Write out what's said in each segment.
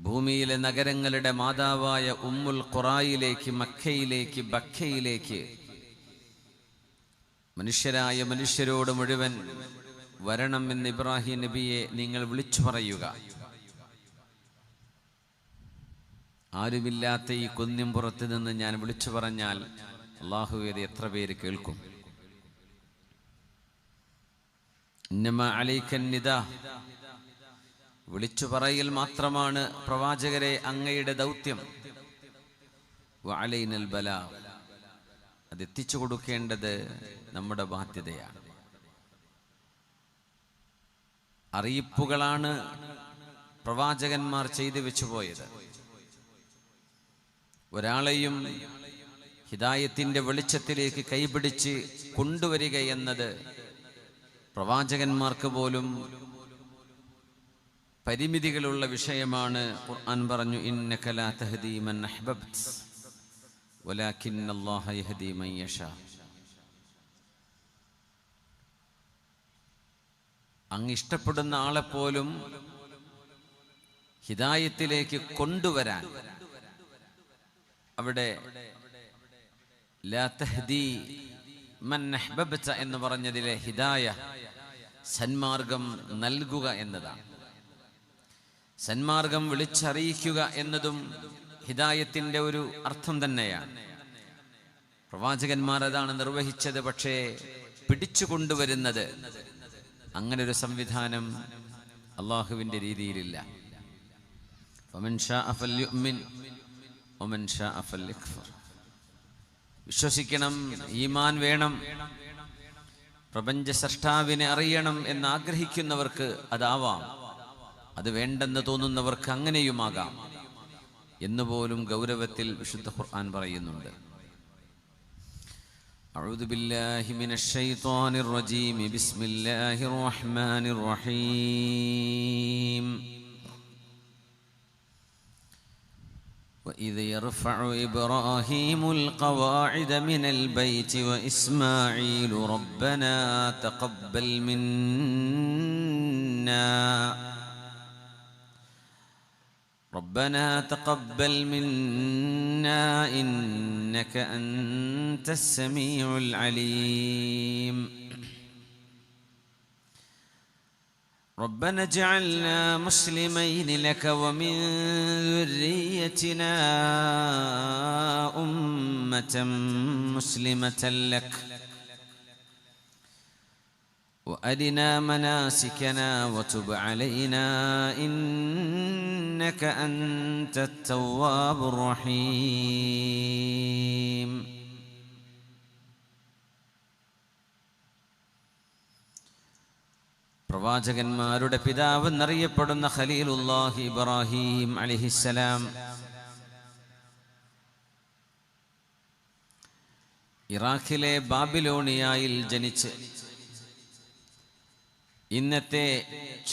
ഭൂമിയിലെ നഗരങ്ങളുടെ മാതാവായ ഉമ്മുൽ ഖുറായിലേക്ക്, മക്കയിലേക്ക്, ബക്കയിലേക്ക് മനുഷ്യരോട് മുഴുവൻ വരണം എന്ന് ഇബ്രാഹിം നബിയെ നിങ്ങൾ വിളിച്ചു പറയുക. ആരുമില്ലാത്ത ഈ കുന്നിൻ പുറത്ത് നിന്ന് ഞാൻ വിളിച്ചു പറഞ്ഞാൽ അല്ലാഹുവേ എത്ര പേര് കേൾക്കും? ഇന്നമാ അലൈക്കൻ നിദാ, വിളിച്ചു പറയൽ മാത്രമാണ് പ്രവാചകരെ അങ്ങയുടെ ദൗത്യം. വഅലൈനൽ ബലാ, അതെത്തിച്ചു കൊടുക്കേണ്ടത് നമ്മുടെ ബാധ്യതയാണ്. അറിയിപ്പുകളാണ് പ്രവാചകന്മാർ ചെയ്തു വെച്ചു പോയത്. ഒരാളെയും ഹിദായത്തിന്റെ വെളിച്ചത്തിലേക്ക് കൈപിടിച്ച് കൊണ്ടുവരിക എന്നത് പ്രവാചകന്മാർക്ക് പോലും പരിമിതികളുള്ള വിഷയമാണ്. ഖുർആൻ പറഞ്ഞു, ഇന്നക ലാ തഹ്ദീ മൻ അഹ്ബബ്ത വലാകിന്നല്ലാഹ യഹ്ദീ മൻ യശാ. അങ്ങ് ഇഷ്ടപ്പെടുന്ന ആളെപ്പോലും ഹിദായത്തിലേക്ക് കൊണ്ടുവരാൻ, അവിടെ ലാ തഹ്ദീ മൻ അഹ്ബബ്ത എന്ന് പറഞ്ഞതിലെ ഹിദായ സന്മാർഗം നൽകുക എന്നതാണ്. സന്മാർഗം വിളിച്ചറിയിക്കുക എന്നതും ഹിദായത്തിന്റെ ഒരു അർത്ഥം തന്നെയാണ്. പ്രവാചകന്മാർ അതാണ് നിർവഹിച്ചത്. പക്ഷേ പിടിച്ചു കൊണ്ടുവരുന്നത്, അങ്ങനെ ഒരു സംവിധാനം അള്ളാഹുവിന്റെ രീതിയിലില്ല. ഫമൻ ശാഅ ഫൽയുമിൻ വമൻ ശാഅ ഫൽയക്ഫർ. വിശ്വസിക്കണം, ഈമാൻ വേണം, പ്രപഞ്ച സൃഷ്ടാവിനെ അറിയണം എന്ന് ആഗ്രഹിക്കുന്നവർക്ക് അതാവാം, അത് വേണ്ടെന്ന് തോന്നുന്നവർക്ക് അങ്ങനെയുമാകാം എന്നുപോലും ഗൗരവത്തിൽ വിശുദ്ധ ഖുർആൻ പറയുന്നുണ്ട്. أعوذ بالله من الشيطان الرجيم. بسم الله الرحمن الرحيم. وإذ يرفع إبراهيم القواعد من البيت وإسماعيل ربنا تقبل منا إنك أنت السميع العليم. ربنا اجعلنا مسلمين لك ومن ذريتنا أمة مسلمة لك وأرنا مناسكنا وتب علينا إنك أنت التواب الرحيم. പ്രവാചകന്മാരുടെ പിതാവ് എന്നറിയപ്പെടുന്ന ഖലീലുല്ലാഹി ഇബ്രാഹിം അലൈഹിസ്സലാം ഇറാഖിലെ ബാബിലോണിയയിൽ ജനിച്ച് ഇന്നത്തെ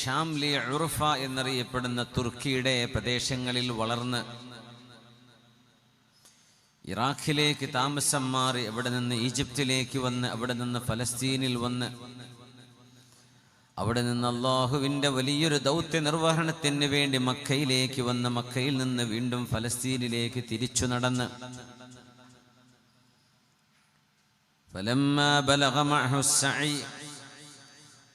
ഷാംലി ഉർഫ എന്നറിയപ്പെടുന്ന തുർക്കിയുടെ പ്രദേശങ്ങളിൽ വളർന്ന് ഇറാഖിലേക്ക് താമസം മാറി അവിടെ നിന്ന് ഈജിപ്തിലേക്ക് വന്ന് അവിടെ നിന്ന് ഫലസ്തീനിൽ വന്ന് അവിടെ നിന്ന് അല്ലാഹുവിൻ്റെ വലിയൊരു ദൗത്യ നിർവഹണത്തിന് വേണ്ടി മക്കയിലേക്ക് വന്ന് മക്കയിൽ നിന്ന് വീണ്ടും ഫലസ്തീനിലേക്ക് തിരിച്ചു നടന്ന് ഫലമ്മാ ബലഗ മഅഹു സഈ,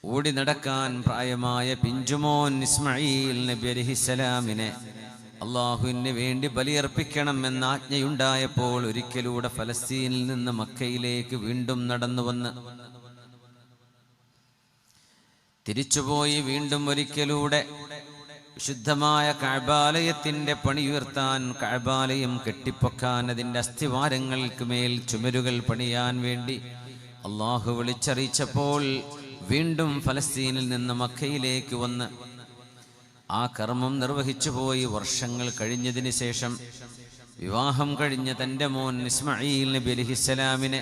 ഓടി നടക്കാൻ പ്രായമായ പിഞ്ചുമോൻ ഇസ്മായിൽ നബി അലൈഹിസ്സലാമിനെ അല്ലാഹുവിന് വേണ്ടി ബലിയർപ്പിക്കണം എന്ന ആജ്ഞയുണ്ടായപ്പോൾ ഒരിക്കലൂടെ ഫലസ്തീനിൽ നിന്ന് മക്കയിലേക്ക് വീണ്ടും നടന്നു വന്ന് തിരിച്ചുപോയി വീണ്ടും ഒരിക്കലൂടെ വിശുദ്ധമായ കഅബാലയത്തിന്റെ പണിയുയർത്താൻ, കഅബാലയം കെട്ടിപ്പൊക്കാൻ, അതിൻ്റെ അസ്ഥിവാരങ്ങൾക്ക് മേൽ ചുമരുകൾ പണിയാൻ വേണ്ടി അല്ലാഹു വിളിച്ചറിയിച്ചപ്പോൾ വീണ്ടും ഫലസ്തീനിൽ നിന്ന് മക്കയിലേക്ക് വന്ന് ആ കർമ്മം നിർവഹിച്ചു പോയി. വർഷങ്ങൾ കഴിഞ്ഞതിന് ശേഷം വിവാഹം കഴിഞ്ഞ തൻ്റെ മോൻ ഇസ്മായിൽ നബി അലൈഹിസ്സലാമിനെ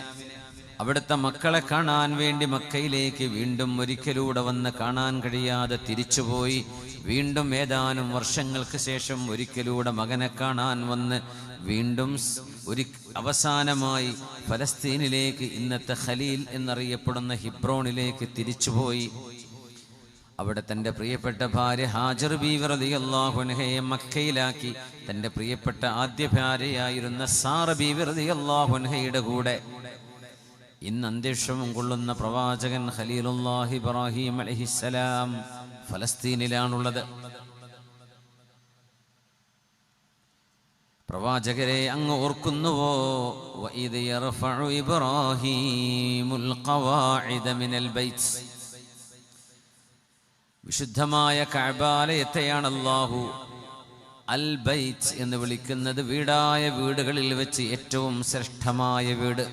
അവിടുത്തെ മക്കളെ കാണാൻ വേണ്ടി മക്കയിലേക്ക് വീണ്ടും ഒരിക്കലൂടെ വന്ന് കാണാൻ കഴിയാതെ തിരിച്ചുപോയി. വീണ്ടും ഏതാനും വർഷങ്ങൾക്ക് ശേഷം ഒരിക്കലൂടെ മകനെ കാണാൻ വന്ന് വീണ്ടും അവസാനമായി ഫലസ്തീനിലേക്ക്, ഇന്നത്തെ ഖലീൽ എന്നറിയപ്പെടുന്ന ഹിബ്രോണിലേക്ക് തിരിച്ചുപോയി. അവിടെ തൻ്റെ പ്രിയപ്പെട്ട ഭാര്യ ഹാജർ ബീവി റളിയല്ലാഹു അൻഹയെ മക്കയിലാക്കി തൻ്റെ പ്രിയപ്പെട്ട ആദ്യ ഭാര്യയായിരുന്ന സാറ ബീവി റളിയല്ലാഹു അൻഹയുടെ കൂടെ ഇന്ന് അന്ത്യക്ഷമം കൊള്ളുന്ന പ്രവാചകൻ ഖലീലുല്ലാഹി ഇബ്രാഹിം അലൈഹിസ്സലാം ഫലസ്തീനിലാണുള്ളത്. പ്രവാചകരെ അങ്ങ് ഓർക്കുന്നുവോ? വഇദ് യർഫഉ ഇബ്രാഹീമുൽ ഖവാഇദ മിനൽ ബൈത്ത്. വിശുദ്ധമായ കഅബാലയത്തെയാണ് അല്ലാഹു അൽ ബൈത്ത് എന്ന് വിളിക്കുന്നത്. വീടായ വീടുകളിൽ വെച്ച് ഏറ്റവും ശ്രേഷ്ഠമായ വീട്,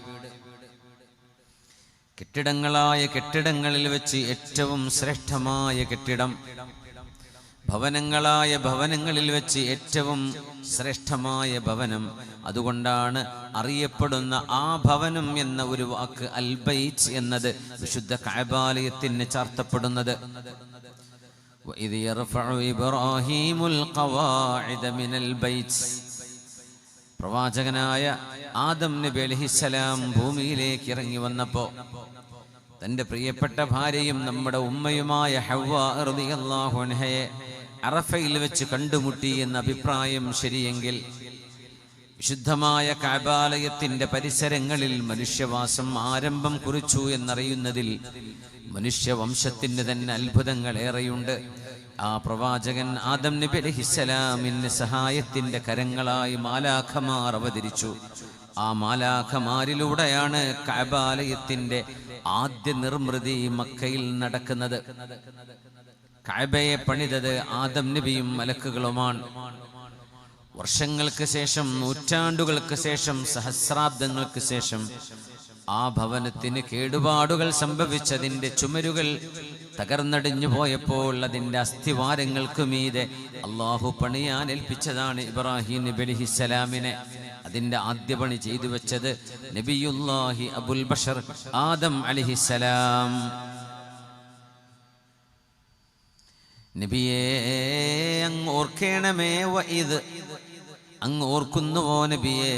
കെട്ടിടങ്ങളായ കെട്ടിടങ്ങളിൽ വെച്ച് ഏറ്റവും ശ്രേഷ്ഠമായ കെട്ടിടം, ഭവനങ്ങളായ ഭവനങ്ങളിൽ വെച്ച് ഏറ്റവും ശ്രേഷ്ഠമായ ഭവനം. അതുകൊണ്ടാണ് അറിയപ്പെടുന്ന ആ ഭവനം എന്ന ഒരു വാക്ക് അൽ ബൈത്ത് എന്നത് വിശുദ്ധ കഅബാലയത്തിന് ചാർത്തപ്പെടുന്നത്. വഇദ് യർഫഉ ഇബ്രാഹീമുൽ ഖവാഇദ മിനൽ ബൈത്ത്. പ്രവാചകനായ ആദം നബി അലൈഹിസ്സലാം ഭൂമിയിലേക്ക് ഇറങ്ങി വന്നപ്പോൾ തൻ്റെ പ്രിയപ്പെട്ട ഭാര്യയും നമ്മുടെ ഉമ്മയുമായ ഹവ്വ റളിയല്ലാഹു അൻഹയെ അറഫയിൽ വെച്ച് കണ്ടുമുട്ടി എന്ന അഭിപ്രായം ശരിയെങ്കിൽ വിശുദ്ധമായ കഅബാലയത്തിൻ്റെ പരിസരങ്ങളിൽ മനുഷ്യവാസം ആരംഭം കുറിച്ചു എന്നറിയുന്നതിൽ മനുഷ്യവംശത്തിന് തന്നെ അത്ഭുതങ്ങളേറെയുണ്ട്. ആ പ്രവാചകൻ ആദം നബി അലൈഹിസ്സലാമിന് സഹായത്തിൻ്റെ കരങ്ങളായി മാലാഖമാർ അവതരിച്ചു. ആ മാലാഖമാരിലൂടെയാണ് കഅബാലയത്തിൻ്റെ ആദ്യ നിർമ്മിതി മക്കയിൽ നടക്കുന്നത്. കഅബയെ പണിതത് ആദം നബിയും മലക്കുകളുമാണ്. വർഷങ്ങൾക്ക് ശേഷം, നൂറ്റാണ്ടുകൾക്ക് ശേഷം, സഹസ്രാബ്ദങ്ങൾക്ക് ശേഷം ആ ഭവനത്തിന് കേടുപാടുകൾ സംഭവിച്ചതിൻ്റെ ചുമരുകൾ തകർന്നടിഞ്ഞു പോയപ്പോൾ അതിൻ്റെ അസ്ഥിവാരങ്ങൾക്ക് മീതെ അള്ളാഹു പണിയാൻ ഏൽപ്പിച്ചതാണ് ഇബ്രാഹിം നബി അലൈഹിസ്സലാമിനെ. അതിൻ്റെ ആദ്യ പണി ചെയ്തു വെച്ചത് നബിയുല്ലാഹി അബുൽ ബഷർ ആദം അലൈഹിസ്സലാം. നബിയെ അങ്ങ് ഓർക്കണമേ, വഇദ് അങ്ങ് ഓർക്കുന്നുവോ നബിയെ?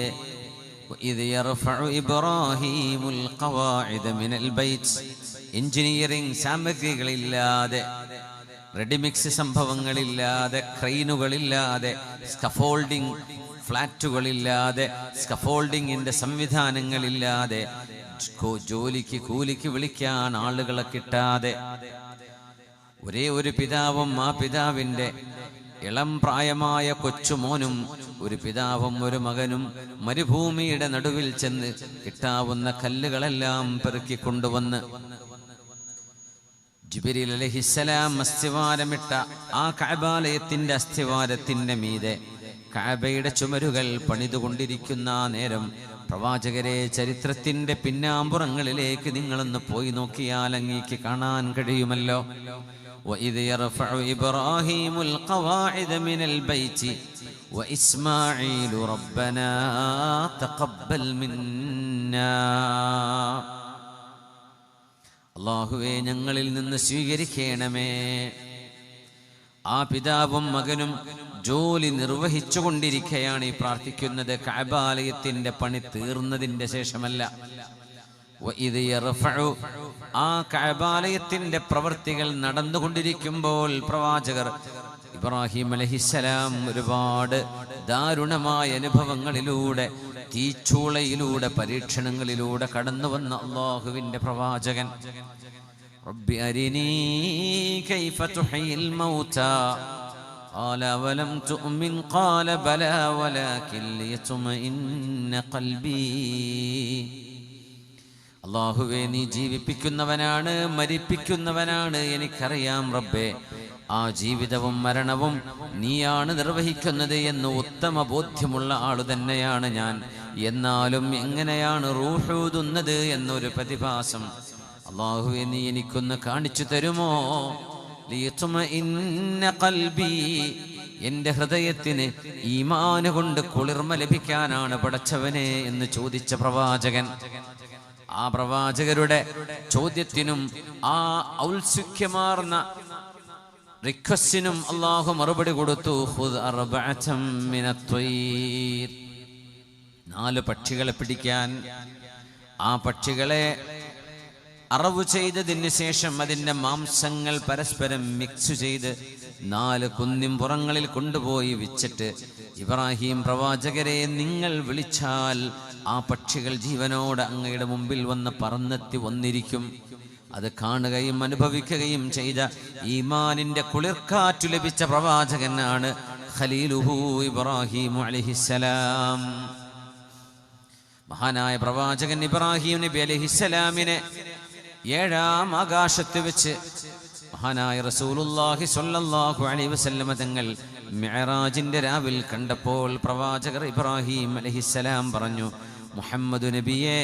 വഇദ് യർഫഉ ഇബ്രാഹീമുൽ ഖവാഇദ മിനൽ ബൈത്ത്. എഞ്ചിനീയറിംഗ് സാമഗ്രികളില്ലാതെ, റെഡിമിക്സ് സംഭവങ്ങളില്ലാതെ, ക്രെയിനുകളില്ലാതെ, സ്കഫോൾഡിംഗ് ഫ്ലാറ്റുകളില്ലാതെ, സ്കഫോൾഡിങ്ങിൻ്റെ സംവിധാനങ്ങളില്ലാതെ, ജോലിക്ക് കൂലിക്ക് വിളിക്കാൻ ആളുകളെ കിട്ടാതെ, ഒരേ ഒരു പിതാവും ആ പിതാവിൻ്റെ ഇളം പ്രായമായ കൊച്ചുമോനും, ഒരു പിതാവും ഒരു മകനും മരുഭൂമിയുടെ നടുവിൽ ചെന്ന് കിട്ടാവുന്ന കല്ലുകളെല്ലാം പെറുക്കിക്കൊണ്ടുവന്ന് ജിബ്രീൽ അലൈഹിസ്സലാം അസ്ഥിവാരമിട്ട ആ കഅബാലയത്തിൻ്റെ അസ്ഥിവാരത്തിൻ്റെ മീതെ കഅബയുടെ ചുമരുകൾ പണിതുകൊണ്ടിരിക്കുന്ന നേരം പ്രവാചകരെ, ചരിത്രത്തിൻ്റെ പിന്നാമ്പുറങ്ങളിലേക്ക് നിങ്ങളൊന്ന് പോയി നോക്കിയാൽ അങ്ങേക്ക് കാണാൻ കഴിയുമല്ലോ. وإذ يرفع إبراهيم القواعد من البيت وإسماعيل ربنا تقبل منا. അല്ലാഹുവേ ഞങ്ങളിൽ നിന്ന് സ്വീകരിക്കണമേ. ആ പിതാവും മകനും ജോലി നിർവഹിച്ചു കൊണ്ടിരിക്കുകയാണ് ഈ പ്രാർത്ഥിക്കുന്നത്. കഅബാലയത്തിൻ്റെ പണി തീർന്നതിൻ്റെ ശേഷമല്ല. വഇദ് യർഫഉ, ആ കഅബാലയത്തിൻ്റെ പ്രവൃത്തികൾ നടന്നുകൊണ്ടിരിക്കുമ്പോൾ പ്രവാചകർ ഇബ്രാഹിം അലൈഹിസ്സലാം ഒരുപാട് ദാരുണമായ അനുഭവങ്ങളിലൂടെ, തീച്ചൂളയിലൂടെ, പരീക്ഷണങ്ങളിലൂടെ കടന്നു വന്ന അല്ലാഹുവിൻ്റെ പ്രവാചകൻ. റബ്ബി അരിനീ കൈഫ തുഹ്യിൽ മൗതാ ഖാല വലം തുഅ്മിൻ ഖാല ബലാ വലാകിൻ ലിയത്മഇന്ന ഖൽബി. അല്ലാഹുവേ, നീ ജീവിപ്പിക്കുന്നവനാണ്, മരിപ്പിക്കുന്നവനാണ്, എനിക്കറിയാം റബ്ബേ. ആ ജീവിതവും മരണവും നീയാണ് നിർവഹിക്കുന്നത് എന്ന് ഉത്തമ ബോധ്യമുള്ള ആളു തന്നെയാണ് ഞാൻ. എന്നാലും എങ്ങനെയാണ് റൂഹൂതുന്നത് എന്നൊരു പ്രതിഭാസം അല്ലാഹുവേ നീ എനിക്കൊന്ന് കാണിച്ചു തരുമോ? ലിയത്മഇന്ന ഖൽബി, എൻ്റെ ഹൃദയത്തിന് ഈമാന് കൊണ്ട് കുളിർമ ലഭിക്കാനാണ് പടച്ചവനെ എന്ന് ചോദിച്ച പ്രവാചകൻ. ആ പ്രവാചകരുടെ ചോദ്യത്തിനും ആ ഔത്സുക്യമാർന്ന റിക്വസ്റ്റിനും അല്ലാഹു മറുപടി കൊടുത്തു. ഖുദ് അർബഅതം മിനത് ത്വയ്ർ, 4 പക്ഷികളെ പിടിക്കാൻ. ആ പക്ഷികളെ അറവ് ചെയ്തതിന് ശേഷം അതിൻ്റെ മാംസങ്ങൾ പരസ്പരം മിക്സ് ചെയ്ത് 4 കുന്നിൻപുറങ്ങളിൽ കൊണ്ടുപോയി വെച്ചിട്ട്, ഇബ്രാഹിം പ്രവാചകരെ, നിങ്ങൾ വിളിച്ചാൽ ആ പക്ഷികൾ ജീവനോടെ അങ്ങയുടെ മുമ്പിൽ വന്ന് പറന്നെത്തി വന്നിരിക്കും. അത് കാണുകയും അനുഭവിക്കുകയും ചെയ്ത ഈമാനിന്റെ കുളിർക്കാറ്റു ലഭിച്ച പ്രവാചകനാണ് ഖലീലുഹു ഇബ്രാഹിം അലൈഹിസ്സലാം. മഹാനായ പ്രവാചകൻ ഇബ്രാഹിം നബി അലൈഹിസ്സലാമിനെ 7-ാം ആകാശത്ത് വെച്ച് മഹാനായ റസൂലുള്ളാഹി സ്വല്ലല്ലാഹു അലൈഹി വസല്ലമ തങ്ങൾ മിഅ്റാജിന്റെ രാവിൽ കണ്ടപ്പോൾ പ്രവാചകർ ഇബ്രാഹിം അലൈഹിസ്സലാം പറഞ്ഞു, മുഹമ്മദ് നബിയേ,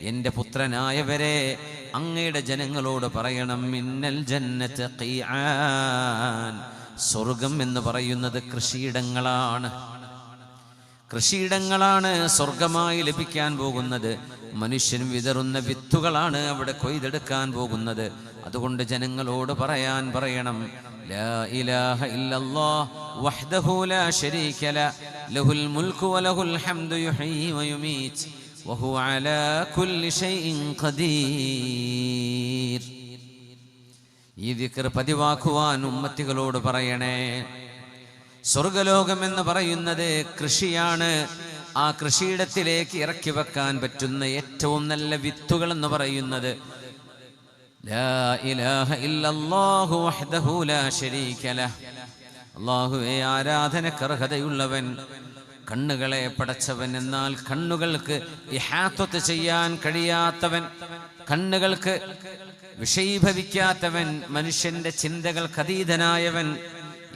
എൻ്റെ പുത്രനായവരെ, അങ്ങയുടെ ജനങ്ങളോട് പറയണം, മിന്നൽ ജന്നത്ത് ഖീആൻ, സ്വർഗം എന്ന് പറയുന്നത് കൃഷിയിടങ്ങളാണ്. കൃഷിയിടങ്ങളാണ് സ്വർഗമായി ലഭിക്കാൻ പോകുന്നത്. മനുഷ്യൻ വിതറുന്ന വിത്തുകളാണ് അവിടെ കൊയ്തെടുക്കാൻ പോകുന്നത്. അതുകൊണ്ട് ജനങ്ങളോട് പറയണം, ലാ ഇലാഹ ഇല്ലല്ലാഹ് വഹ്ദഹു ലാ ശരീക ലഹുൽ മുൽക്കു വലഹുൽ ഹംദു യുഹ്യി വയുമീത് വഹുവ അലാ കുല്ലി ഷൈഇൻ ഖദീർ. ഈ ദിക്ർ പതിവാക്കുവാൻ ഉമ്മത്തികളോട് പറയണേ. സ്വർഗലോകം എന്ന് പറയുന്നത് കൃഷിയാണ്. ആ കൃഷിയിടത്തിലേക്ക് ഇറക്കി വെക്കാൻ പറ്റുന്ന ഏറ്റവും നല്ല വിത്തുകൾ എന്ന് പറയുന്നത് ലാ ഇലാഹ ഇല്ലല്ലാഹു വഹ്ദഹു ലാ ശരീക ലഹ്, അല്ലാഹുവേ, ആരാധനക്ക് അർഹതയുള്ളവൻ, കണ്ണുകളെ പടച്ചവൻ, എന്നാൽ കണ്ണുകൾക്ക് ഇഹാത്തത്ത് ചെയ്യാൻ കഴിയാത്തവൻ, കണ്ണുകൾക്ക് വിഷയീഭവിക്കാത്തവൻ, മനുഷ്യന്റെ ചിന്തകൾക്ക് അതീതനായവൻ,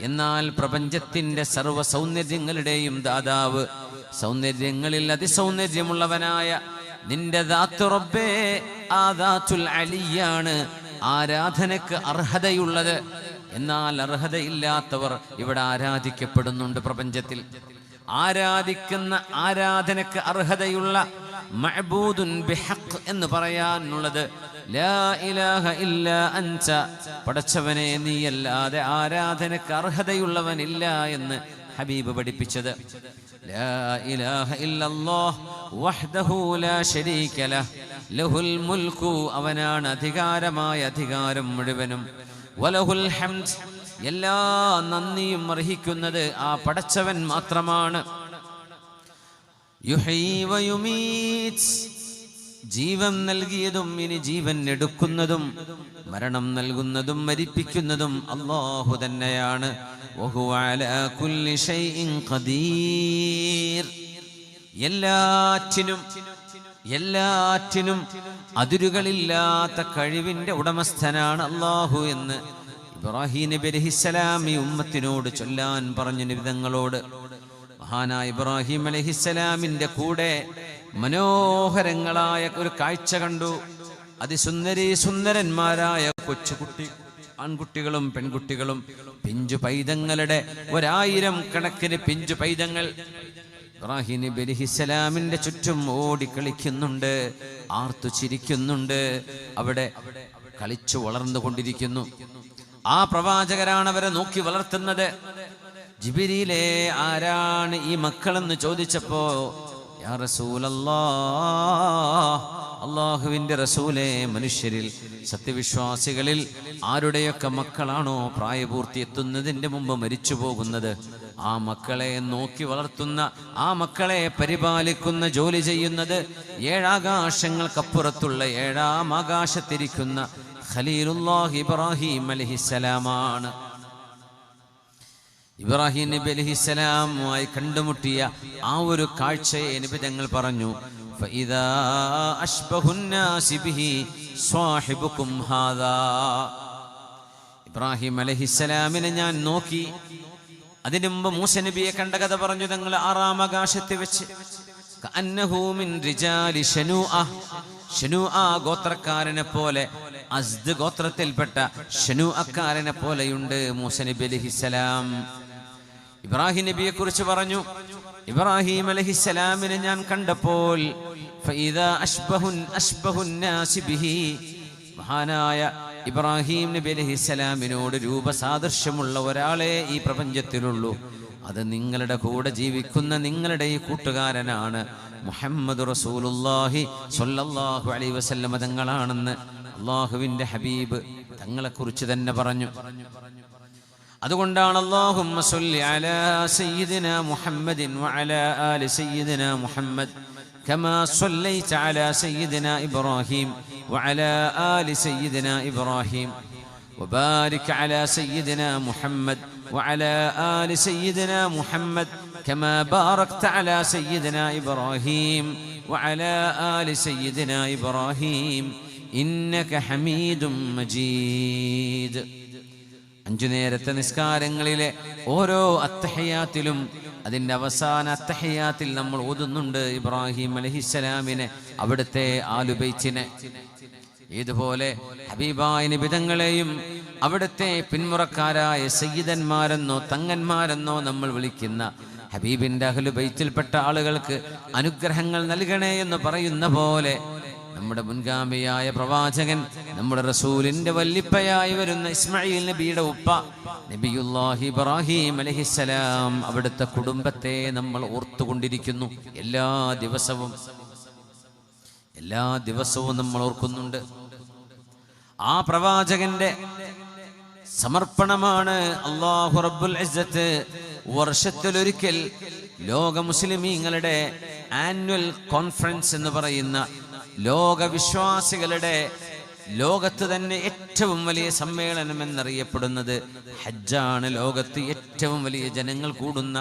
എന്നാൽ പ്രപഞ്ചത്തിന്റെ സർവ്വ സൗന്ദര്യങ്ങളുടെയും ദാതാവ്, സൗന്ദര്യങ്ങളിൽ അതിസൗന്ദര്യമുള്ളവനായ നിന്റെ ദാത്ത് റബ്ബേ, ആ ദാത്തുൽ അലിയാണ് ആരാധനക്ക് അർഹതയുള്ളത്. എന്നാൽ അർഹതയില്ലാത്തവർ ഇവിടെ ആരാധിക്കപ്പെടുന്നുണ്ട്. പ്രപഞ്ചത്തിൽ ആരാധിക്കുന്ന, ആരാധനക്ക് അർഹതയുള്ള മഅബൂദുൻ ബിഹഖ് എന്ന് പറയാനുള്ളത് ലാ ഇലാഹ ഇല്ലാ അൻത, പടച്ചവനെ, നീയല്ലാതെ ആരാധനക്ക് അർഹതയുള്ളവനില്ല എന്ന് ഹബീബ് പഠിപ്പിച്ചത്. ലാ ഇലാഹ ഇല്ലല്ലാഹ് വഹ്ദഹു ലാ ശരീക ലഹ് ലഹുൽ മുൽക്കു, അവനാണ് അധികാരമായ അധികാരം മുഴുവനും, വലഹുൽ ഹംദ്, എല്ലാ നന്ദിയും അർഹിക്കുന്നത് ആ പടച്ചവൻ മാത്രമാണ്. യുഹ്യി വയുമീത്, ജീവൻ നൽകിയതും ഇനി ജീവൻ എടുക്കുന്നതും മരണം നൽകുന്നതും മരിപ്പിക്കുന്നതും അല്ലാഹു തന്നെയാണ്. വഹുവ അലാ കുല്ലി ഷൈഇൻ ഖദീർ, എല്ലാറ്റിനും അതിരുകളില്ലാത്ത കഴിവിന്റെ ഉടമസ്ഥനാണ് അല്ലാഹു എന്ന് ഇബ്രാഹിം നബി അലൈഹിസ്സലാം ഈ ഉമ്മത്തിനോട് ചൊല്ലാൻ പറഞ്ഞു നിബിതങ്ങളോട്. മഹാനായ ഇബ്രാഹിം അലൈഹിസ്സലാമിന്റെ കൂടെ മനോഹരങ്ങളായ ഒരു കാഴ്ച കണ്ടു. സുന്ദരന്മാരായ കൊച്ചുകുട്ടി, ആൺകുട്ടികളും പെൺകുട്ടികളും, പിഞ്ചു പൈതങ്ങളുടെ 1000 കണക്കിന് പിഞ്ചു പൈതങ്ങൾ ഇബ്രാഹിം നബി അലൈഹിസ്സലാമിന്റെ ചുറ്റും ഓടിക്കളിക്കുന്നുണ്ട്, ആർത്തു ചിരിക്കുന്നുണ്ട്, അവിടെ കളിച്ചു വളർന്നുകൊണ്ടിരിക്കുന്നു. ആ പ്രവാചകരാണ് അവരെ നോക്കി വളർത്തുന്നത്. ജിബ്രീലേ, ആരാണ് ഈ മക്കളെന്ന് ചോദിച്ചപ്പോ, യാ റസൂലല്ലാഹ്, അല്ലാഹുവിന്റെ റസൂലേ, മനുഷ്യരിൽ സത്യവിശ്വാസികളിൽ ആരുടെയൊക്കെ മക്കളാണോ പ്രായപൂർത്തി എത്തുന്നതിന്റെ മുമ്പ് മരിച്ചു പോകുന്നത്, ആ മക്കളെ നോക്കി വളർത്തുന്ന, ആ മക്കളെ പരിപാലിക്കുന്ന ജോലി ചെയ്യുന്നത് 7 ആകാശങ്ങൾക്കപ്പുറത്തുള്ള 7-ാം ആകാശത്തിരിക്കുന്ന ഖലീലുല്ലാഹി ഇബ്രാഹിം അലൈഹിസ്സലാമാണ്. ഇബ്രാഹിം നബി അലൈഹിസ്സലാമുമായി കണ്ടുമുട്ടിയ ആ ഒരു കാഴ്ചയെ നബി തങ്ങൾ പറഞ്ഞു, ഫഇദാ അശ്ബഹുന്നാസി ബിഹി സ്വാഹിബുകും ഹാദാ. ഇബ്രാഹിം അലൈഹിസ്സലാമിനെ ഞാൻ നോക്കി. അതിനു മുമ്പ് മൂസ നബിയെ കണ്ട കഥ പറഞ്ഞു തങ്ങൾ. 6-ാം ആകാശത്ത് വെച്ച് കഅന്നഹു മിൻ റിജാലി ശനൂഅ ഗോത്രക്കാരനെ പോലെ, അസ്ദ് ഗോത്രത്തിൽപ്പെട്ട ശനൂഅക്കാരനെ പോലെയുണ്ട് മൂസ നബി അലൈഹിസ്സലാം. ഇബ്രാഹിം നബിയെ കുറിച്ച് പറഞ്ഞു, ഇബ്രാഹിം അലൈഹിസ്സലാമിനെ ഞാൻ കണ്ടപ്പോൾ ഫഇദാ അശ്ബഹുന്നാസി ബിഹി, മഹാനായ ഇബ്രാഹിം നബി അലൈഹിസ്സലാമിനോട് രൂപസാദൃശ്യമുള്ള ഒരാളെ ഈ പ്രപഞ്ചത്തിലുള്ളൂ. അത് നിങ്ങളുടെ കൂടെ ജീവിക്കുന്ന നിങ്ങളുടെ ഈ കൂട്ടുകാരനാണ് മുഹമ്മദ് റസൂലുള്ളാഹി സ്വല്ലല്ലാഹു അലൈഹി വസല്ലം തങ്ങളാണെന്ന് അല്ലാഹുവിൻ്റെ ഹബീബ് തങ്ങളെക്കുറിച്ച് തന്നെ പറഞ്ഞു. അതുകൊണ്ടാണ് അല്ലാഹുമ്മ സ്വല്ലി അലാ സയ്യിദിനാ മുഹമ്മദിൻ വഅലാ ആലി സയ്യിദിനാ മുഹമ്മദ് കമാ സ്വല്ലൈത അലാ സയ്യിദിനാ ഇബ്രാഹിം വഅലാ ആലി സയ്യിദിനാ ഇബ്രാഹിം وبارك على سيدنا محمد وعلى آل سيدنا محمد كما باركت على سيدنا إبراهيم وعلى آل سيدنا إبراهيم إنك حميد مجيد. 5 നേരത്തെ നിസ്കാരങ്ങളിലെ ഓരോ അത്തഹിയാത്തിലും അതിൻ്റെ അവസാന അത്തഹിയാത്തിൽ നമ്മൾ ഓതുന്നുണ്ട് ഇബ്രാഹിം അലൈഹിസ്സലാമിനെ, അവിടുത്തെ ആലുബൈത്തിനെ. ഇതുപോലെ ഹബീബായ നബി തങ്ങളെയും അവിടുത്തെ പിന്മുറക്കാരായ സയ്യിദന്മാരെന്നോ തങ്ങന്മാരെന്നോ നമ്മൾ വിളിക്കുന്ന ഹബീബിൻ്റെ അഹ്ലു ബൈത്തിൽപ്പെട്ട ആളുകൾക്ക് അനുഗ്രഹങ്ങൾ നൽകണേ എന്ന് പറയുന്ന പോലെ നമ്മുടെ മുൻഗാമിയായ പ്രവാചകൻ നമ്മുടെ റസൂലിന്റെ വല്ലിപ്പയായി വരുന്ന ഇസ്മായിൽ നബിയുടെ ഉപ്പ നബിയുല്ലാഹി ഇബ്രാഹിം അലൈഹിസ്സലാം അവിടുത്തെ കുടുംബത്തെ നമ്മൾ ഓർത്തുകൊണ്ടിരിക്കുന്നു. എല്ലാ ദിവസവും നമ്മൾ ഓർക്കുന്നുണ്ട്. ആ പ്രവാചകന്റെ സമർപ്പണമാണ് അല്ലാഹു റബ്ബുൽ ഇസ്സത്ത് വർഷത്തിലൊരിക്കൽ ലോക മുസ്ലിമീങ്ങളുടെ ആനുവൽ കോൺഫറൻസ് എന്ന് പറയുന്ന ലോകവിശ്വാസികളുടെ ലോകത്ത് തന്നെ ഏറ്റവും വലിയ സമ്മേളനം എന്നറിയപ്പെടുന്നത് ഹജ്ജാണ്. ലോകത്ത് ഏറ്റവും വലിയ ജനങ്ങൾ കൂടുന്ന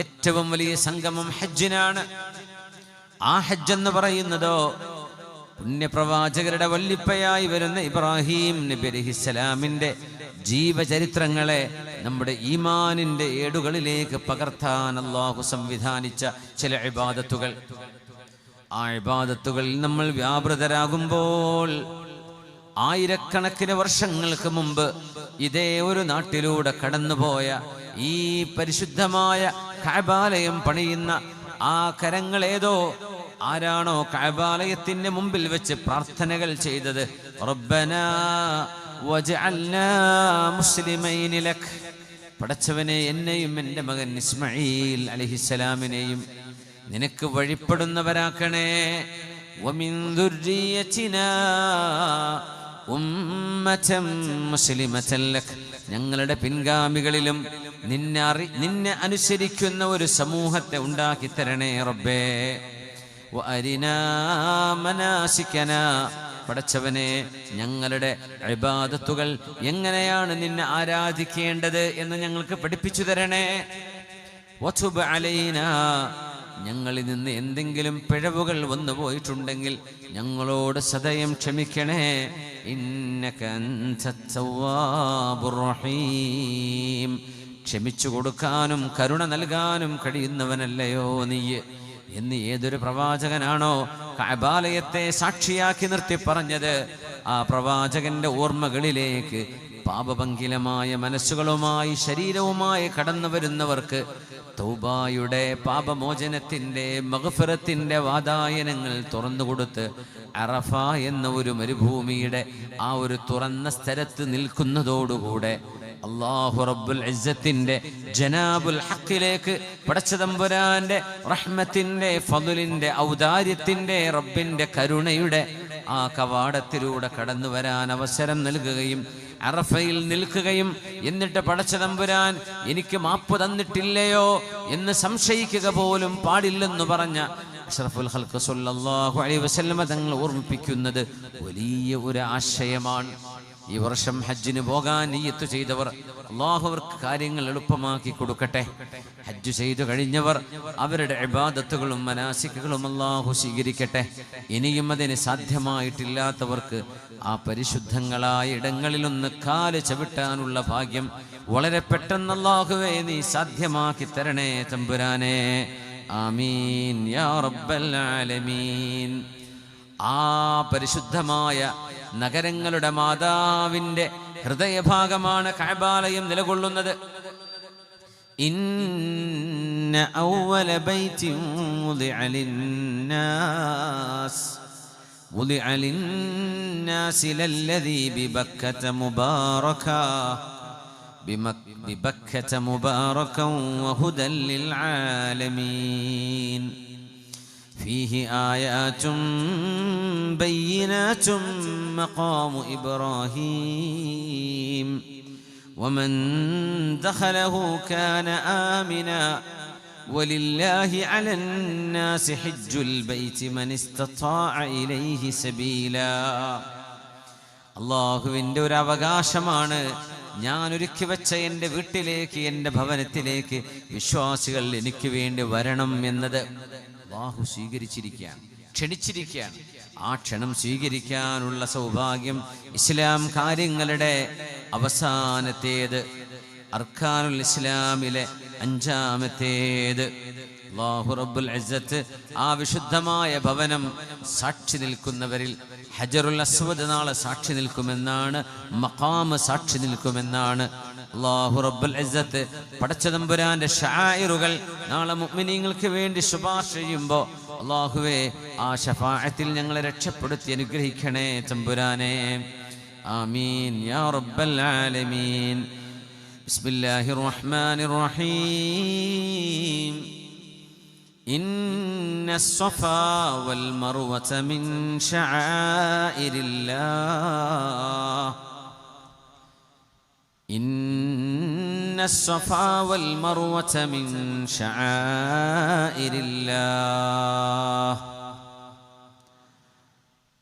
ഏറ്റവും വലിയ സംഗമം ഹജ്ജിനാണ്. ആ ഹജ്ജ് എന്ന് പറയുന്നതോ പുണ്യപ്രവാചകരുടെ വല്ലിപ്പയായി വരുന്ന ഇബ്രാഹിം നബി അലൈഹിസ്സലാമിന്റെ ജീവചരിത്രങ്ങളെ നമ്മുടെ ഈമാനിന്റെ ഏടുകളിലേക്ക് പകർത്താൻ അല്ലാഹു സംവിധാനിച്ച ചില ഇബാദത്തുകൾ. ആ ഇബാദത്തുകളിൽ നമ്മൾ വ്യാപൃതരാകുമ്പോൾ ആയിരക്കണക്കിന് വർഷങ്ങൾക്ക് മുമ്പ് ഇതേ ഒരു നാട്ടിലൂടെ കടന്നുപോയ ഈ പരിശുദ്ധമായ കഅബാലയം പണിയുന്ന ആ കരങ്ങളേതോ ആരാണോ കഅബാലയത്തിന്റെ മുമ്പിൽ വെച്ച് പ്രാർത്ഥനകൾ ചെയ്തത്, റബ്ബനാ വജഅൽനാ മുസ്ലിമൈനി ലക്, പടച്ചവനെ എന്നെയും എൻ്റെ മകൻ ഇസ്മാഈൽ അലൈഹിസ്സലാമിനെയും നിനക്ക് വഴിപ്പെടുന്നവരാക്കണേ. വമിൻ ദുർരിയതിനാ ഉമ്മതൻ മുസ്ലിമതൻ ലക്, ഞങ്ങളുടെ പിൻഗാമികളിലും നിന്നെ അനുസരിക്കുന്ന ഒരു സമൂഹത്തെ ഉണ്ടാക്കി തരണേ റബ്ബേ. വഅരിനാ മനാസികനാ, പടച്ചവനെ ഞങ്ങളുടെ ഇബാദത്തുകൾ എങ്ങനെയാണ് നിന്നെ ആരാധിക്കേണ്ടത് എന്ന് ഞങ്ങൾക്ക് പഠിപ്പിച്ചു തരണേ. വതുബ് അലൈനാ, ഞങ്ങളിൽ നിന്ന് എന്തെങ്കിലും പിഴവുകൾ വന്നു പോയിട്ടുണ്ടെങ്കിൽ ഞങ്ങളോട് സദയം ക്ഷമിക്കണേ. ഇന്നക അൻതത് തവ്വാബുർ റഹീം, ക്ഷമിച്ചു കൊടുക്കാനും കരുണ നൽകാനും കഴിയുന്നവനല്ലയോ നീ എന്ന് ഏതൊരു പ്രവാചകനാണോ കഅബാലയത്തെ സാക്ഷിയാക്കി നിർത്തി പറഞ്ഞത്, ആ പ്രവാചകന്റെ ഓർമ്മകളിലേക്ക് പാപഭംഗിലമായ മനസ്സുകളുമായി ശരീരവുമായി കടന്നു വരുന്നവർക്ക് തൗബായുടെ പാപമോചനത്തിന്റെ മഗ്ഫിറത്തിന്റെ വാതായനങ്ങൾ തുറന്നുകൊടുത്ത് അറഫ എന്ന ഒരു മരുഭൂമിയുടെ ആ ഒരു തുറന്ന സ്ഥലത്ത് നിൽക്കുന്നതോടുകൂടെ അല്ലാഹു റബ്ബുൽ ഇസ്സത്തിന്റെ ജനാബുൽ ഹഖിലേക്ക് പടച്ചതമ്പുരാന്റെ റഹ്മത്തിന്റെ ഫദ്ലിന്റെ ഔദാര്യത്തിന്റെ റബ്ബിന്റെ കരുണയുടെ ആ കവാടത്തിലൂടെ കടന്നു വരാൻ അവസരം നൽകുകയും അറഫയിൽ നിൽക്കുകയും എന്നിട്ട് പടച്ചതമ്പുരാൻ എനിക്ക് മാപ്പ് തന്നിട്ടില്ലയോ എന്ന് സംശയിക്കുക പോലും പാടില്ലെന്ന് പറഞ്ഞ അഷ്റഫുൽ ഖൽഖ് സ്വല്ലല്ലാഹു അലൈഹി വസല്ലം തങ്ങൾ ഓർമ്മിപ്പിക്കുന്നത് വലിയ ഒരു ആശയമാണ്. ഈ വർഷം ഹജ്ജിന് പോകാൻ നിയ്യത്ത് ചെയ്തവർ അല്ലാഹു അവർക്ക് കാര്യങ്ങൾ എളുപ്പമാക്കി കൊടുക്കട്ടെ. ഹജ്ജ് ചെയ്തു കഴിഞ്ഞവർ അവരുടെ ഇബാദത്തുകളും മനാസിക്കുകളും അല്ലാഹു സ്വീകരിക്കട്ടെ. ഇനിയും അതിന് സാധ്യമായിട്ടില്ലാത്തവർക്ക് ആ പരിശുദ്ധങ്ങളായ ഇടങ്ങളിലൊന്ന് കാല് ചവിട്ടാനുള്ള ഭാഗ്യം വളരെ പെട്ടെന്ന് അല്ലാഹുവേ നീ സാധ്യമാക്കി തരണേ തമ്പുരാനെ. ആമീൻ യാ റബ്ബൽ ആലമീൻ. ആ പരിശുദ്ധമായ നഗരങ്ങളുടെ മാതാവിന്റെ ഹൃദയഭാഗമാണ് കഅബാലയം നിലകൊള്ളുന്നത്. ഇന്ന അവ്വല ബൈതിൻ വുദിഅ ലിന്നാസ് ലല്ലദീ ബിബക്കത മുബാറക ببكة مباركا وهدى للعالمين فيه آيات بينات مقام إبراهيم ومن دخله كان آمنا ولله على الناس حج البيت من استطاع إليه سبيلا അള്ളാഹുവിൻ്റെ ഒരു അവകാശമാണ് ഞാൻ ഒരുക്കി വെച്ച എൻ്റെ വീട്ടിലേക്ക്, എൻ്റെ ഭവനത്തിലേക്ക് വിശ്വാസികൾ എനിക്ക് വേണ്ടി വരണം എന്നത് അള്ളാഹു സ്വീകരിച്ചിരിക്കുകയാണ്, ക്ഷണിച്ചിരിക്കുകയാണ്. ആ ക്ഷണം സ്വീകരിക്കാനുള്ള സൗഭാഗ്യം ഇസ്ലാം കാര്യങ്ങളുടെ അവസാനത്തേത്, അർക്കാനുൽ ഇസ്ലാമിലെ അഞ്ചാമത്തേത്. അല്ലാഹു റബ്ബുൽ ഇസ്സത്ത് ആ വിശുദ്ധമായ ഭവനം സാക്ഷി നിൽക്കുന്നവരിൽ ഹജറുൽ അസ്വദ് നാളെ സാക്ഷി നിൽക്കുമെന്നാണ്, മഖാം സാക്ഷി നിൽക്കുമെന്നാണ്. അല്ലാഹു റബ്ബുൽ ഇസ്സത്ത് പടച്ച തമ്പുരാന്റെ ശആയിറുകൾ നാളെ മുഅ്മിനീങ്ങൾക്ക് വേണ്ടി ശുപാർശ ചെയ്യുമ്പോൾ അല്ലാഹുവേ ആ ശഫാഅത്തിൽ ഞങ്ങളെ രക്ഷപ്പെടുത്തി അനുഗ്രഹിക്കണേ തമ്പുരാനെ. ആമീൻ യാ റബ്ബൽ ആലമീൻ. ബിസ്മില്ലാഹിർ റഹ്മാനിർ റഹീം. إن الصفا والمروة من شعائر الله إن الصفا والمروة من شعائر الله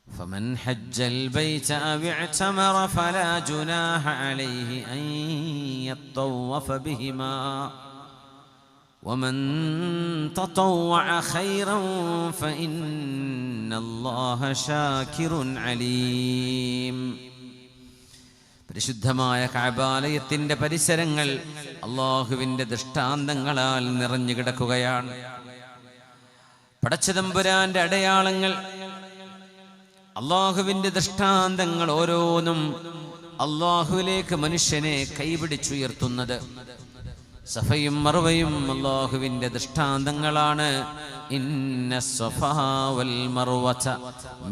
فمن حج البيت أو اعتمر فلا جناح عليه أن يطوف بهما ومن تطوع خيرا فإن الله شاكر عليم. പരിശുദ്ധമായ കഅബാലയത്തിന്റെ പരിസരങ്ങൾ അല്ലാഹുവിന്റെ ദൃഷ്ടാന്തങ്ങളാൽ നിറഞ്ഞു കിടക്കുകയാണ്. പടച്ചതമ്പുരാന്റെ അടയാളങ്ങൾ, അല്ലാഹുവിന്റെ ദൃഷ്ടാന്തങ്ങൾ ഓരോന്നും അല്ലാഹുവിലേക്ക് മനുഷ്യനെ കൈപിടിച്ചുയർത്തുന്നത്. സഫയും മർവയും അല്ലാഹുവിന്റെ ദൃഷ്ടാന്തങ്ങളാണ്. ഇന്ന സഫാ വൽ മർവത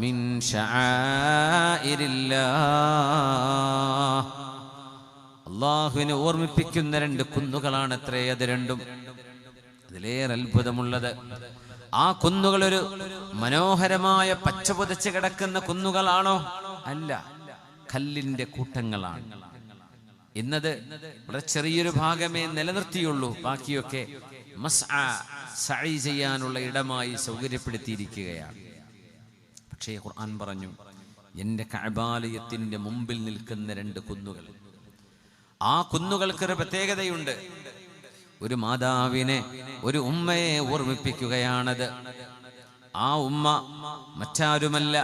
മിൻ ശആഇരില്ലാഹ്. അല്ലാഹുവിനെ ഓർമ്മിപ്പിക്കുന്ന രണ്ട് കുന്നുകളാണ് അത്രേ അത് രണ്ടും. അതിലേറെ അത്ഭുതമുള്ളത്, ആ കുന്നുകൾ ഒരു മനോഹരമായ പച്ച പുതച്ച് കിടക്കുന്ന കുന്നുകളാണോ? അല്ല, കല്ലിന്റെ കൂട്ടങ്ങളാണ്. ഇന്നത് വളരെ ചെറിയൊരു ഭാഗമേ നിലനിർത്തിയുള്ളൂ, ബാക്കിയൊക്കെ സഈ ചെയ്യാനുള്ള ഇടമായി സൗകര്യപ്പെടുത്തിയിരിക്കുകയാണ്. പക്ഷേ ഖുർആൻ പറഞ്ഞു, എൻ്റെ കഅബാലയത്തിന്റെ മുമ്പിൽ നിൽക്കുന്ന രണ്ട് കുന്നുകൾ, ആ കുന്നുകൾക്കൊരു പ്രത്യേകതയുണ്ട്. ഒരു മാതാവിനെ, ഒരു ഉമ്മയെ ഓർമ്മിപ്പിക്കുകയാണത്. ആ ഉമ്മ മറ്റാരുമല്ല,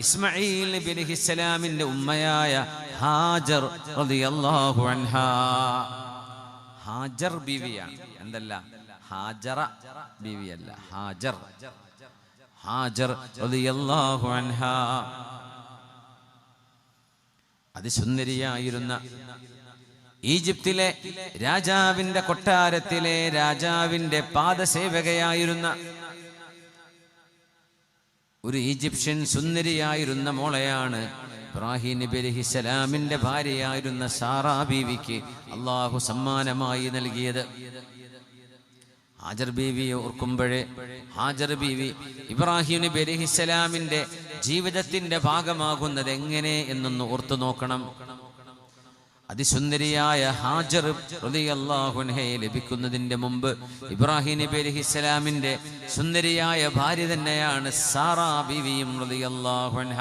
ഇസ്മാഈൽ നബി അലൈഹിസ്സലാമിന്റെ ഉമ്മയായ ഹാജർ റളിയല്ലാഹു അൻഹാ. ഹാജർ ബീവിയാണ്, എന്തല്ല ഹാജറ ബീവിയല്ല, ഹാജർ. ഹാജർ റളിയല്ലാഹു അൻഹാ അതിസുന്ദരിയായിരുന്ന ഈജിപ്തിലെ രാജാവിന്റെ കൊട്ടാരത്തിലെ രാജാവിന്റെ പാദസേവകയായിരുന്ന ഒരു ഈജിപ്ഷ്യൻ സുന്ദരിയായിരുന്ന മോളെയാണ് ഇബ്രാഹിം നബി അലൈഹിസ്സലാമിന്റെ ഭാര്യയായിരുന്ന സാറാ ബീവിക്ക് അള്ളാഹു സമ്മാനമായി നൽകിയത്. ഹാജർ ബീവിയെ ഓർക്കുമ്പോഴേ ഹാജർ ബീവി ഇബ്രാഹിം നബി അലൈഹിസ്സലാമിന്റെ ജീവിതത്തിന്റെ ഭാഗമാകുന്നത് എങ്ങനെ എന്നൊന്ന് ഓർത്തു നോക്കണം. അതിസുന്ദരിയായ ഹാജർ റളിയല്ലാഹു അൻഹയെ ലഭിക്കുന്നതിന്റെ മുമ്പ് ഇബ്രാഹിം നബി അലൈഹിസ്സലാമിന്റെ സുന്ദരിയായ ഭാര്യ തന്നെയാണ് സാറാ ബീവിയും റളിയല്ലാഹു അൻഹ.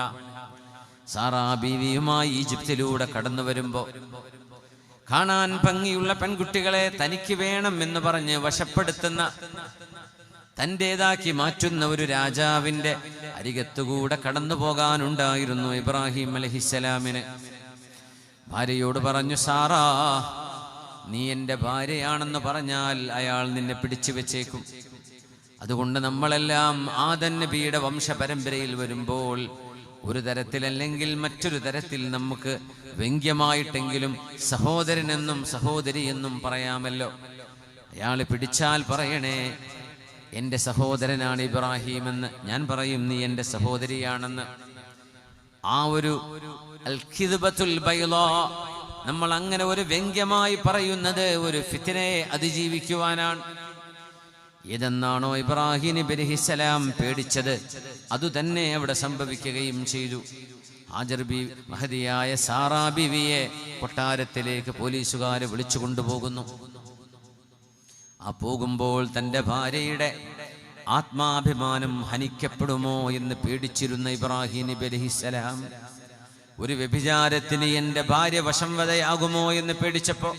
സാറാ ബീവിയുമായി ഈജിപ്തിലൂടെ കടന്നു വരുമ്പോ കാണാൻ ഭംഗിയുള്ള പെൺകുട്ടികളെ തനിക്ക് വേണം എന്ന് പറഞ്ഞ് വശപ്പെടുത്തുന്ന, തൻ്റെതാക്കി മാറ്റുന്ന ഒരു രാജാവിന്റെ അരികത്തുകൂടെ കടന്നു പോകാനുണ്ടായിരുന്നു ഇബ്രാഹിം അലൈഹിസ്സലാമിന്. ഭാര്യയോട് പറഞ്ഞു, സാറാ, നീ എൻ്റെ ഭാര്യയാണെന്ന് പറഞ്ഞാൽ അയാൾ നിന്നെ പിടിച്ചു വെച്ചേക്കും. അതുകൊണ്ട് നമ്മളെല്ലാം ആദം നബിയുടെ വംശപരമ്പരയിൽ വരുമ്പോൾ ഒരു തരത്തിലല്ലെങ്കിൽ മറ്റൊരു തരത്തിൽ നമുക്ക് വ്യംഗ്യമായിട്ടെങ്കിലും സഹോദരനെന്നും സഹോദരി എന്നും പറയാമല്ലോ. അയാൾ പിടിച്ചാൽ പറയണേ, എൻ്റെ സഹോദരനാണ് ഇബ്രാഹിം എന്ന്. ഞാൻ പറയും, നീ എൻ്റെ സഹോദരിയാണെന്ന്. ആ ഒരു അൽ-ഖിദ്ബത്തുൽ ബൈളാ, നമ്മൾ അങ്ങനെ ഒരു വ്യംഗ്യമായി പറയുന്നത് ഒരു ഫിത്നയെ അതിജീവിക്കുവാനാണ്. ഏതെന്നാണോ ഇബ്രാഹിം നബി അലൈഹിസ്സലാം പേടിച്ചത് അതുതന്നെ അവിടെ സംഭവിക്കുകയും ചെയ്തു. ഹാജർ ബീവി മഹദിയായ സാറാ ബീവിയെ കൊട്ടാരത്തിലേക്ക് പോലീസുകാർ വിളിച്ചു കൊണ്ടുപോകുന്നു. ആ പോകുമ്പോൾ തൻ്റെ ഭാര്യയുടെ ആത്മാഭിമാനം ഹനിക്കപ്പെടുമോ എന്ന് പേടിച്ചിരുന്ന ഇബ്രാഹിം നബി അലൈഹിസ്സലാം ഒരു വ്യഭിചാരത്തിന് എൻ്റെ ഭാര്യ വശംവദയാകുമോ എന്ന് പേടിച്ചപ്പോൾ,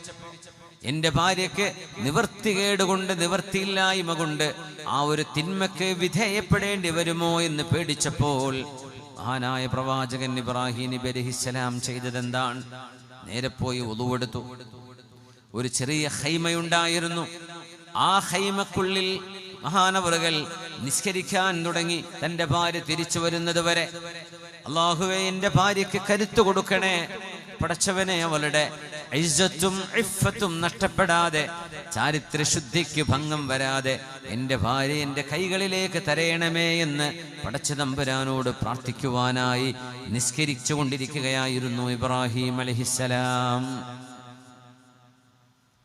എൻ്റെ ഭാര്യയ്ക്ക് നിവർത്തികേട് കൊണ്ട് നിവർത്തിയില്ലായ്മ കൊണ്ട് ആ ഒരു തിന്മയ്ക്ക് വിധേയപ്പെടേണ്ടി വരുമോ എന്ന് പേടിച്ചപ്പോൾ മഹാനായ പ്രവാചകൻ ഇബ്രാഹിം നബി അലൈഹിസ്സലാം ചെയ്തതെന്താണ്? നേരെ പോയി വുളൂഅെടുത്തു. ഒരു ചെറിയ ഖൈമയുണ്ടായിരുന്നു. ആ ഖൈമക്കുള്ളിൽ മഹാനവറുകൾ നിസ്കരിക്കാൻ തുടങ്ങി. തൻ്റെ ഭാര്യ തിരിച്ചു വരുന്നത് വരെ അല്ലാഹുവേ എൻ്റെ ഭാര്യയ്ക്ക് കരുത്തു കൊടുക്കണേ, പടച്ചവനെ അവളുടെ ഇസ്സത്തും ഇഫ്ഫത്തും നഷ്ടപ്പെടാതെ ചാരിത്രശുദ്ധിക്ക് ഭംഗം വരാതെ എൻ്റെ ഭാര്യ എൻ്റെ കൈകളിലേക്ക് തരയണമേ എന്ന് പടച്ച തമ്പുരാനോട് പ്രാർത്ഥിക്കുവാനായി നിസ്കരിച്ചു കൊണ്ടിരിക്കുകയായിരുന്നു ഇബ്രാഹിം അലൈഹിസ്സലാം.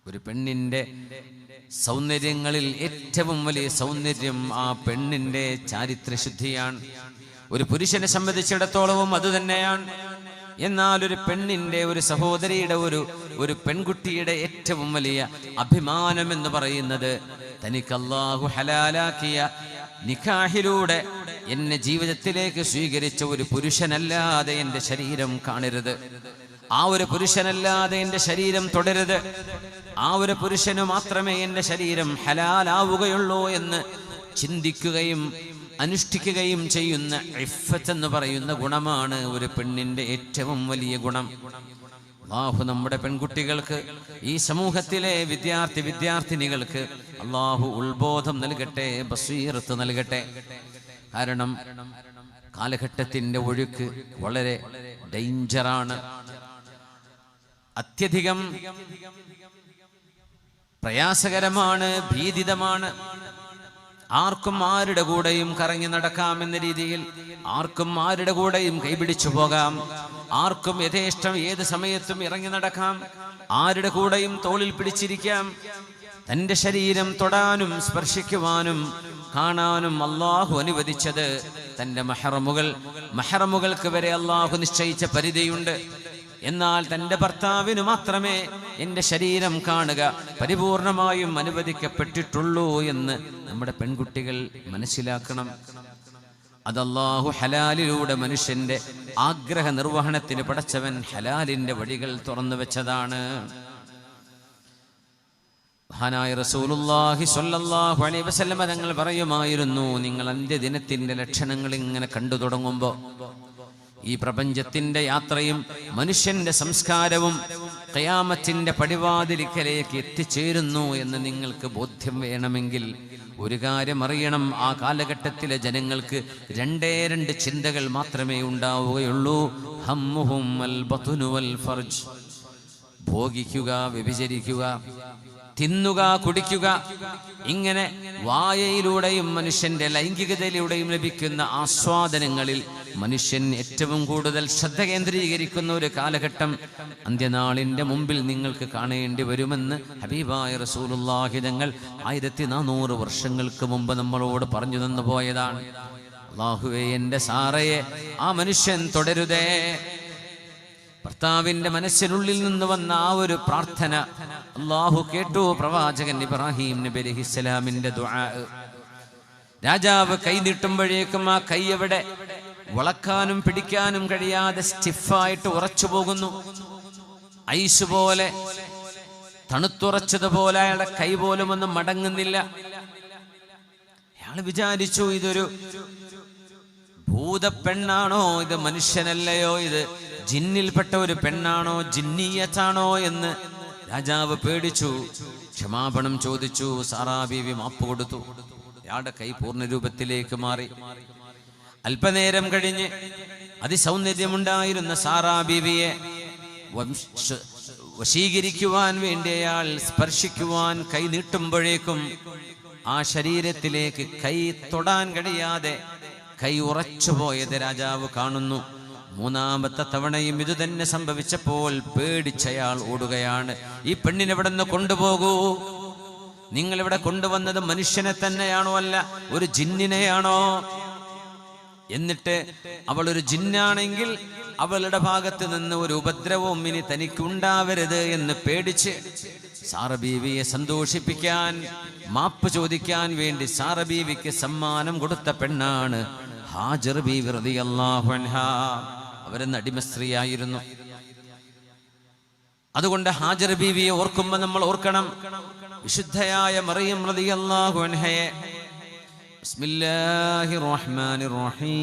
ഒരു പെണ്ണിൻ്റെ സൗന്ദര്യങ്ങളിൽ ഏറ്റവും വലിയ സൗന്ദര്യം ആ പെണ്ണിൻ്റെ ചാരിത്രശുദ്ധിയാണ്. ഒരു പുരുഷനെ സംബന്ധിച്ചിടത്തോളവും അതുതന്നെയാണ്. എന്നാൽ ഒരു പെണ്ണിൻ്റെ, ഒരു സഹോദരിയുടെ, ഒരു പെൺകുട്ടിയുടെ ഏറ്റവും വലിയ അഭിമാനം എന്ന് പറയുന്നത് തനിക്ക് അല്ലാഹു ഹലാലാക്കിയ നിക്കാഹിലൂടെ എന്നെ ജീവിതത്തിലേക്ക് സ്വീകരിച്ച ഒരു പുരുഷനല്ലാതെ എൻ്റെ ശരീരം കാണരുത്, ആ ഒരു പുരുഷനല്ലാതെ എൻ്റെ ശരീരം തുടരുത്, ആ ഒരു പുരുഷന് മാത്രമേ എൻ്റെ ശരീരം ഹലാലാവുകയുള്ളൂ എന്ന് ചിന്തിക്കുകയും അനുഷ്ഠിക്കുകയും ചെയ്യുന്ന ഇഫ്ഫത്ത് എന്ന് പറയുന്ന ഗുണമാണ് ഒരു പെണ്ണിൻ്റെ ഏറ്റവും വലിയ ഗുണം. അല്ലാഹു നമ്മുടെ പെൺകുട്ടികൾക്ക്, ഈ സമൂഹത്തിലെ വിദ്യാർത്ഥിനികൾക്ക് അല്ലാഹു ഉൾബോധം നൽകട്ടെ, ബസീറത്ത് നൽകട്ടെ. കാരണം കാലഘട്ടത്തിൻ്റെ ഒഴുക്ക് വളരെ ഡേഞ്ചറാണ്, അത്യധികം പ്രയാസകരമാണ്, ഭീതിതമാണ്. ആർക്കും ആരുടെ കൂടെയും കറങ്ങി നടക്കാമെന്ന രീതിയിൽ, ആർക്കും ആരുടെ കൂടെയും കൈപിടിച്ചു പോകാം, ആർക്കും യഥേഷ്ടം ഏത് സമയത്തും ഇറങ്ങി നടക്കാം, ആരുടെ കൂടെയും തോളിൽ പിടിച്ചിരിക്കാം. തൻ്റെ ശരീരം തൊടാനും സ്പർശിക്കുവാനും കാണാനും അല്ലാഹു അനുവദിച്ചത് തൻ്റെ മഹറമുകൾക്ക് വരെ അല്ലാഹു നിശ്ചയിച്ച പരിധിയുണ്ട്. എന്നാൽ തൻ്റെ ഭർത്താവിന് മാത്രമേ എൻ്റെ ശരീരം കാണുക പരിപൂർണമായും അനുവദിക്കപ്പെട്ടിട്ടുള്ളൂ എന്ന് നമ്മുടെ പെൺകുട്ടികൾ മനസ്സിലാക്കണം. അത് അല്ലാഹു ഹലാലിലൂടെ മനുഷ്യന്റെ ആഗ്രഹ നിർവഹണത്തിന് പടച്ചവൻ ഹലാലിന്റെ വഴികൾ തുറന്നു വെച്ചതാണ്. മഹാനായ റസൂലുള്ളാഹി സ്വല്ലല്ലാഹു അലൈഹി വസല്ലം തങ്ങൾ പറയുമായിരുന്നു, നിങ്ങൾ അന്ത്യദിനത്തിന്റെ ലക്ഷണങ്ങൾ ഇങ്ങനെ കണ്ടു തുടങ്ങുമ്പോൾ, ഈ പ്രപഞ്ചത്തിന്റെ യാത്രയും മനുഷ്യന്റെ സംസ്കാരവും ഖിയാമത്തിന്റെ പടിവാതിലിക്കലേക്ക് എത്തിച്ചേരുന്നു എന്ന് നിങ്ങൾക്ക് ബോധ്യം വേണമെങ്കിൽ ഒരു കാര്യം അറിയണം, ആ കാലഘട്ടത്തിലെ ജനങ്ങൾക്ക് രണ്ട് ചിന്തകൾ മാത്രമേ ഉണ്ടാവുകയുള്ളൂ. ഹമ്മുഹും അൽ ബത്നു വൽ ഫർജ്, ഭോഗിക്കുക, വ്യഭിചരിക്കുക, തിന്നുക, കുടിക്കുക. ഇങ്ങനെ വായയിലൂടെയും മനുഷ്യന്റെ ലൈംഗികതയിലൂടെയും ലഭിക്കുന്ന ആസ്വാദനങ്ങളിൽ മനുഷ്യൻ ഏറ്റവും കൂടുതൽ ശ്രദ്ധ കേന്ദ്രീകരിക്കുന്ന ഒരു കാലഘട്ടം അന്ത്യനാളിന്റെ മുമ്പിൽ നിങ്ങൾക്ക് കാണേണ്ടി വരുമെന്ന് ഹബീബായ റസൂലുള്ളാഹി തങ്ങൾ 1400 വർഷങ്ങൾക്ക് മുമ്പ് നമ്മളോട് പറഞ്ഞു തന്നു പോയതാണ്. അല്ലാഹുവേ, എൻ്റെ സാറയെ ആ മനുഷ്യൻ തുടരുതേ. ഭർത്താവിന്റെ മനസ്സിനുള്ളിൽ നിന്ന് വന്ന ആ ഒരു പ്രാർത്ഥന അല്ലാഹു കേട്ടു. പ്രവാചകൻ ഇബ്രാഹിം നബി അലൈഹിസ്സലാമിന്റെ ദുആ. രാജാവ് കൈ നീട്ടുമ്പോഴേക്കും ആ കൈ അവിടെ വളക്കാനും പിടിക്കാനും കഴിയാതെ സ്റ്റിഫായിട്ട് ഉറച്ചു പോകുന്നു. ഐസ് പോലെ, തണുത്തുറച്ചതുപോലെ അയാളുടെ കൈ പോലും ഒന്നും മടങ്ങുന്നില്ല. അയാൾ വിചാരിച്ചു, ഇതൊരു ഭൂതപ്പെണ്ണാണോ, ഇത് മനുഷ്യനല്ലയോ, ഇത് ജിന്നിൽപ്പെട്ട ഒരു പെണ്ണാണോ, ജിന്നിയത്താണോ എന്ന് രാജാവ് പേടിച്ചു. ക്ഷമാപണം ചോദിച്ചു. സാറാ ബീവി മാപ്പ് കൊടുത്തു. അയാളുടെ കൈ പൂർണ്ണ രൂപത്തിലേക്ക് മാറി. അല്പനേരം കഴിഞ്ഞ് അതിസൗന്ദര്യമുണ്ടായിരുന്ന സാറാ ബീവിയെ വശീകരിക്കുവാൻ വേണ്ടി അയാൾ സ്പർശിക്കുവാൻ കൈ നീട്ടുമ്പോഴേക്കും ആ ശരീരത്തിലേക്ക് കൈ തൊടാൻ കഴിയാതെ കൈ ഉറച്ചുപോയത് രാജാവ് കാണുന്നു. മൂന്നാമത്തെ തവണയും ഇത് തന്നെ സംഭവിച്ചപ്പോൾ പേടിച്ചയാൾ ഓടുകയാണ്. ഈ പെണ്ണിനെവിടെ നിന്ന് കൊണ്ടുപോകൂ, നിങ്ങളിവിടെ കൊണ്ടുവന്നത് മനുഷ്യനെ തന്നെയാണോ അല്ല ഒരു ജിന്നിനെയാണോ? എന്നിട്ട് അവൾ ഒരു ജിന്നാണെങ്കിൽ അവളുടെ ഭാഗത്ത് നിന്ന് ഒരു ഉപദ്രവവും ഇനി തനിക്കുണ്ടാവരുത് എന്ന് പേടിച്ച് സാറ ബീവിയെ സന്തോഷിപ്പിക്കാൻ, മാപ്പ് ചോദിക്കാൻ വേണ്ടി സാറ ബീവിക്ക് സമ്മാനം കൊടുത്ത പെണ്ണാണ് ഹാജർ ബീവി റളിയല്ലാഹു അൻഹാ. അവരെന്ന് അടിമ സ്ത്രീയായിരുന്നു. അതുകൊണ്ട് ഹാജർ ബീവിയെ ഓർക്കുമ്പോൾ നമ്മൾ ഓർക്കണം വിശുദ്ധയായ മറിയം റളിയല്ലാഹു അൻഹയെ. ബിസ്മില്ലാഹിർ റഹ്മാനിർ റഹീം.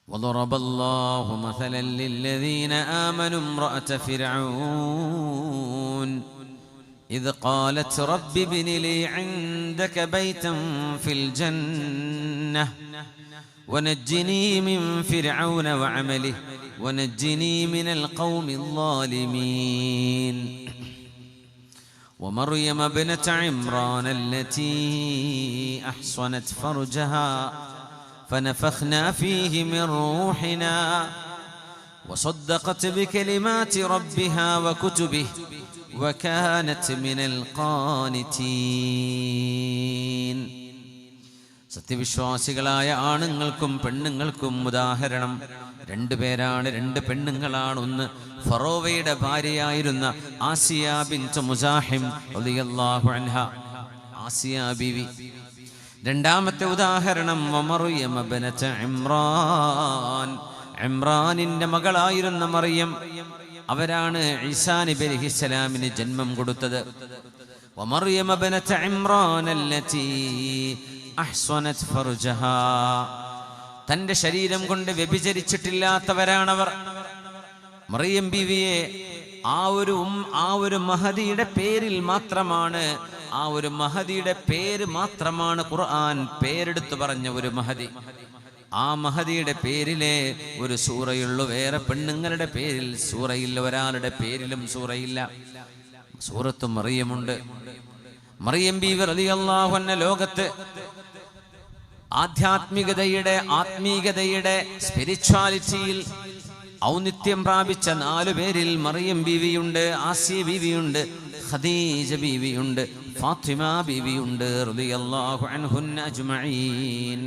وضرب الله مثلا للذين آمنوا امرأة فرعون إذ قالت رب ابن لي عندك بيتا في الجنة ونجني من فرعون وعمله ونجني من القوم الظالمين ومريم ابنة عمران التي أحصنت فرجها فنفخنا فيه من روحنا وصدقت بكلمات ربها وكتبه وكانت من القانتين. സത്യവിശ്വാസികളായ ആണുങ്ങൾക്കും പെണ്ണുങ്ങൾക്കും ഉദാഹരണം രണ്ടുപേരാണ്, രണ്ട് പെണ്ണുങ്ങളാണ്. ഒന്ന് ഫറോവയുടെ ഭാര്യയായിരുന്ന ആസിയ ബിൻത് മുസാഹിം റളിയല്ലാഹു അൻഹ, ആസിയ ബീവി. രണ്ടാമത്തെ ഉദാഹരണം മറിയം ഇബ്നത ഇമ്രാൻ, ഇമ്രാനിന്റെ മകളായിരുന്ന മറിയം. അവരാണ് ഈസാ നബി അലൈഹിസ്സലാമിന് ജന്മം കൊടുത്തത്. വമറിയം ഇബ്നത ഇമ്രാൻ അല്ലതി അഹ്സനത് ഫർജഹാ, തന്റെ ശരീരം കൊണ്ട് വ്യഭിചരിച്ചിട്ടില്ലാത്തവരാണവർ. മറിയം ബീവിയെ ആ ഒരു മഹദിയുടെ പേരിൽ മാത്രമാണ്, ആ ഒരു മഹദിയുടെ പേര് മാത്രമാണ് ഖുർആൻ പേരെടുത്തു പറഞ്ഞ ഒരു മഹദി. ആ മഹദിയുടെ പേരിലെ ഒരു സൂറയുള്ളൂ, വേറെ പെണ്ണുങ്ങളുടെ പേരിൽ സൂറയില്ല, ഒരാളുടെ പേരിലും സൂറയില്ല. സൂറത്ത് മറിയമുണ്ട്. മറിയം ബീവി റളിയല്ലാഹു അൻഹ ലോകത്ത് ആത്മീകതയുടെ സ്പിരിച്വാലിറ്റിയിൽ ഔന്നിത്യം പ്രാപിച്ച 4 പേരിൽ മറിയം ബീവിയുണ്ട്, ആസിയ ബീവിയുണ്ട്, ഖദീജ ബീവിയുണ്ട്, ഫാത്തിമ ബീവിയുണ്ട് റളിയല്ലാഹു അൻഹുന്ന അജ്മഈൻ.